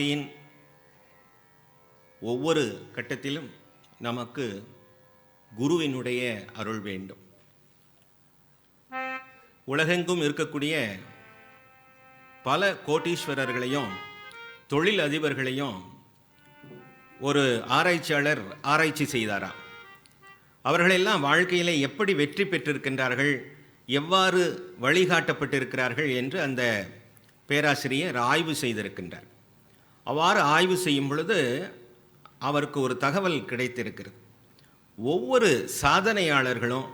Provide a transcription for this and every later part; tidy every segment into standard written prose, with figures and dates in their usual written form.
வாழ்க்கையின் ஒவ்வொரு கட்டத்திலும் நமக்கு குருவினுடைய அருள் வேண்டும். உலகெங்கும் இருக்கக்கூடிய பல கோட்டீஸ்வரர்களையும் தொழில் அதிபர்களையும் ஒரு ஆராய்ச்சியாளர் ஆராய்ச்சி செய்தாராம். அவர்களெல்லாம் வாழ்க்கையிலே எப்படி வெற்றி பெற்றிருக்கின்றார்கள், எவ்வாறு வழிகாட்டப்பட்டிருக்கிறார்கள் என்று அந்த பேராசிரியர் ஆய்வு செய்திருக்கின்றார். அவ்வாறு ஆய்வு செய்யும் பொழுது அவருக்கு ஒரு தகவல் கிடைத்திருக்கிறது. ஒவ்வொரு சாதனையாளர்களும்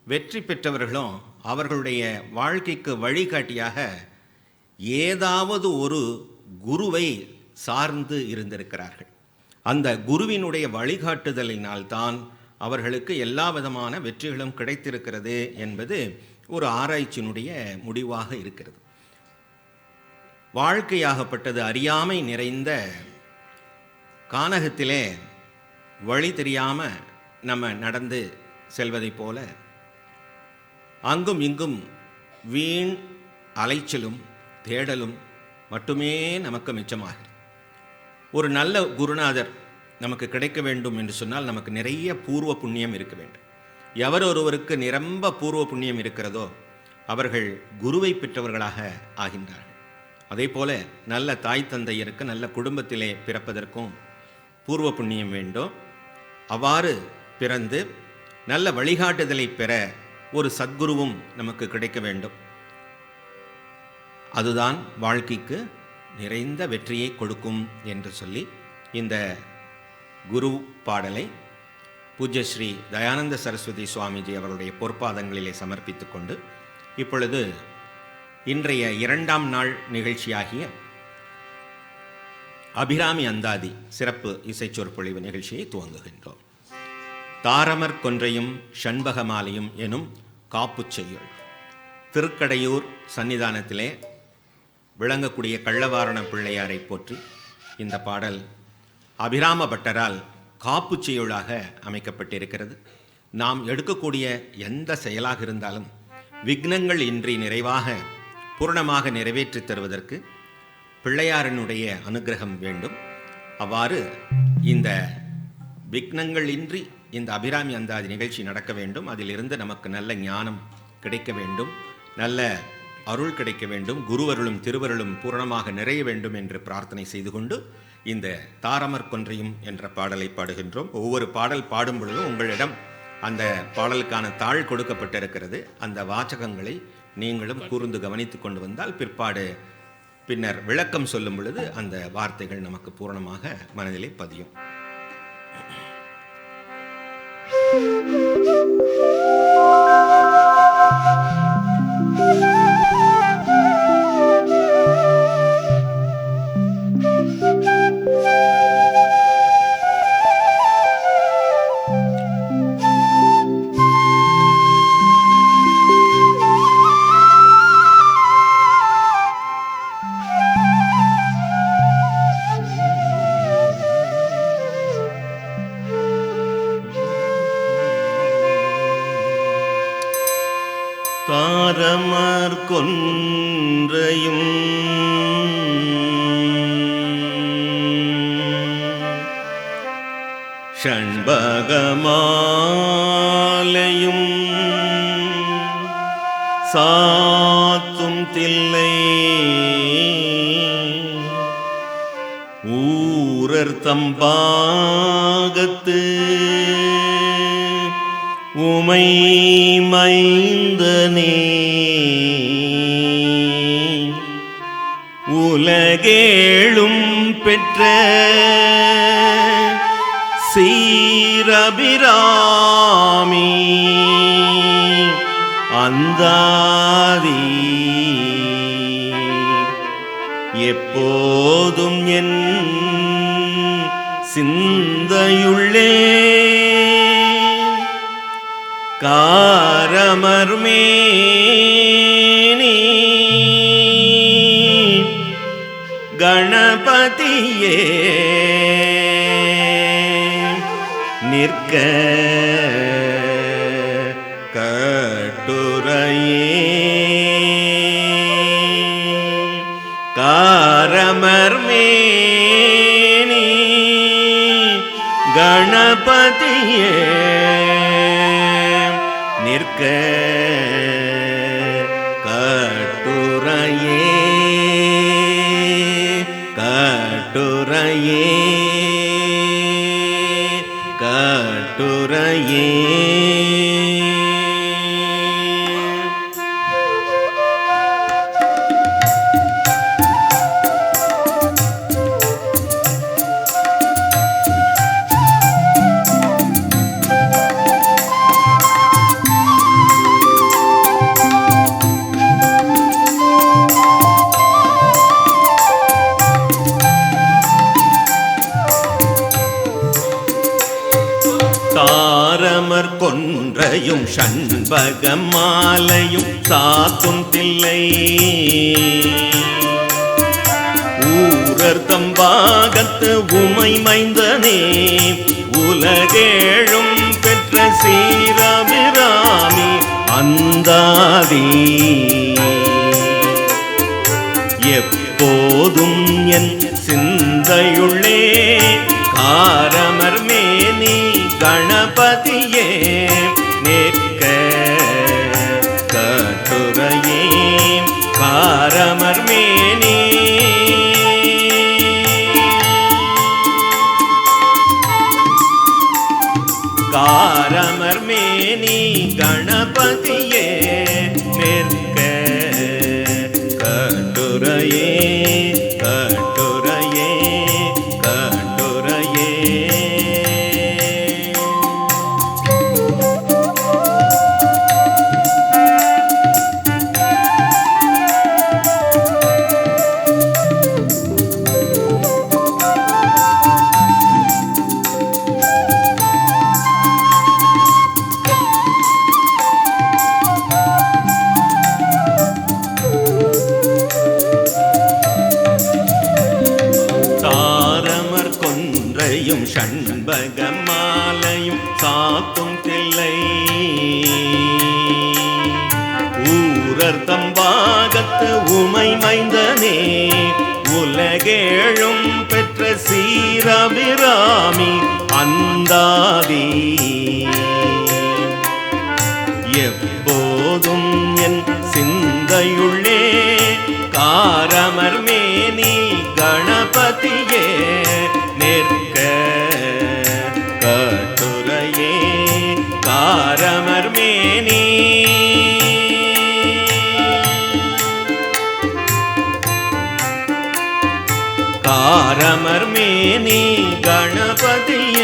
வெற்றி பெற்றவர்களும் அவர்களுடைய வாழ்க்கைக்கு வழிகாட்டியாக ஏதாவது ஒரு குருவை சார்ந்து இருந்திருக்கிறார்கள். அந்த குருவினுடைய வழிகாட்டுதலினால்தான் அவர்களுக்கு எல்லா விதமான வெற்றிகளும் கிடைத்திருக்கிறது என்பது ஒரு ஆராய்ச்சியினுடைய முடிவாக இருக்கிறது. வாழ்க்கையாகப்பட்டது அறியாமை நிறைந்த கானகத்திலே வழி தெரியாமல் நம்ம நடந்து செல்வதைப் போல அங்கும் இங்கும் வீண் அலைச்சலும் தேடலும் மட்டுமே நமக்கு மிச்சமாகிறது. ஒரு நல்ல குருநாதர் நமக்கு கிடைக்க வேண்டும் என்று சொன்னால் நமக்கு நிறைய பூர்வ புண்ணியம் இருக்க வேண்டும். எவர் ஒருவருக்கு நிரம்ப பூர்வ புண்ணியம் இருக்கிறதோ அவர்கள் குருவை பெற்றவர்களாக ஆகின்றார்கள். அதே போல நல்ல தாய் தந்தையருக்கு நல்ல குடும்பத்திலே பிறப்பதற்கும் பூர்வ புண்ணியம் வேண்டும். அவ்வாறு பிறந்து நல்ல வழிகாட்டுதலை பெற ஒரு சத்குருவும் நமக்கு கிடைக்க வேண்டும். அதுதான் வாழ்க்கைக்கு நிறைந்த வெற்றியை கொடுக்கும் என்று சொல்லி இந்த குரு பாடலை பூஜ்ய ஸ்ரீ தயானந்த சரஸ்வதி சுவாமிஜி அவருடைய பொற்பாதங்களிலே சமர்ப்பித்து கொண்டு இப்பொழுது இன்றைய 2ஆம் நாள் நிகழ்ச்சியாகிய அபிராமி அந்தாதி சிறப்பு இசைச்சொற்பொழிவு நிகழ்ச்சியை துவங்குகின்றோம். தாரமர் கொன்றையும் ஷண்பகமாலையும் எனும் காப்புச் செய்யுள். திருக்கடையூர் சன்னிதானத்திலே விளங்கக்கூடிய கள்ளவாரண பிள்ளையாரை போற்றி இந்த பாடல் அபிராம பட்டரால் காப்புச் செய்யுளாக அமைக்கப்பட்டிருக்கிறது. நாம் எடுக்கக்கூடிய எந்த செயலாக இருந்தாலும் விக்னங்கள் இன்றி நிறைவாக பூர்ணமாக நிறைவேற்றி தருவதற்கு பிள்ளையாரனுடைய அனுகிரகம் வேண்டும். அவ்வாறு இந்த விக்னங்கள் இன்றி இந்த அபிராமி அந்தாதி நிகழ்ச்சி நடக்க வேண்டும். அதிலிருந்து நமக்கு நல்ல ஞானம் கிடைக்க வேண்டும், நல்ல அருள் கிடைக்க வேண்டும், குருவருளும் திருவருளும் பூரணமாக நிறைய வேண்டும் என்று பிரார்த்தனை செய்து கொண்டு இந்த தாரமர் கொன்றையும் என்ற பாடலை பாடுகின்றோம். ஒவ்வொரு பாடல் பாடும் பொழுதும் உங்களிடம் அந்த பாடலுக்கான தாள் கொடுக்கப்பட்டிருக்கிறது. அந்த வாசகங்களை நீங்களும் கூர்ந்து கவனித்து கொண்டு வந்தால் பின்னர் விளக்கம் சொல்லும் பொழுது அந்த வார்த்தைகள் நமக்கு பூரணமாக மனதிலே பதியும். தாரமர் கொன்றையும் ஷண்பகமாலையும் சாத்தும் தில்லை ஊரர் தம்பாகத்து உமை மைந்தனே உலகேழும் பெற்ற சீரபிராமி அந்தாதி எப்போதும் என் சிந்தையுள்ளே காரமர்மேனி கணபதியே நிற்க கட்டுரையே காரமர்மேனி கணபதியே நிற்க கட்டுரையே கட்டுரையே கட்டுரையே தாரமர் கொன்றையும் சண்பக மாலையும் சாத்தும் தில்லை ஊரர் தம்பாகத்து உமை மைந்தனே உலகேழும் பெற்ற சீரபிராமி அந்தாதி எப்போதும் என் சிந்தையுள்ளே காரமர் மேனி கணபதியே நிற்க கட்டுரையே காரமர் மேனி காரமர் மேனி கணபதியே நிற்க கட்டுரையே கட்டுரையே கட்டுரையே சண்பக மாலையும் சாத்தும் தில்லை ஊரர் தம்பாகத்து உமை மைந்தனே உலகேழும் பெற்ற சீரபிராமி அந்தாதி எப்போதும் என் சிந்தையுள்ளே காரமர் மேனி கணபதியே நிற்க கட்டுரையே காரமர் மேனி காரமர் மேனி கணபதியே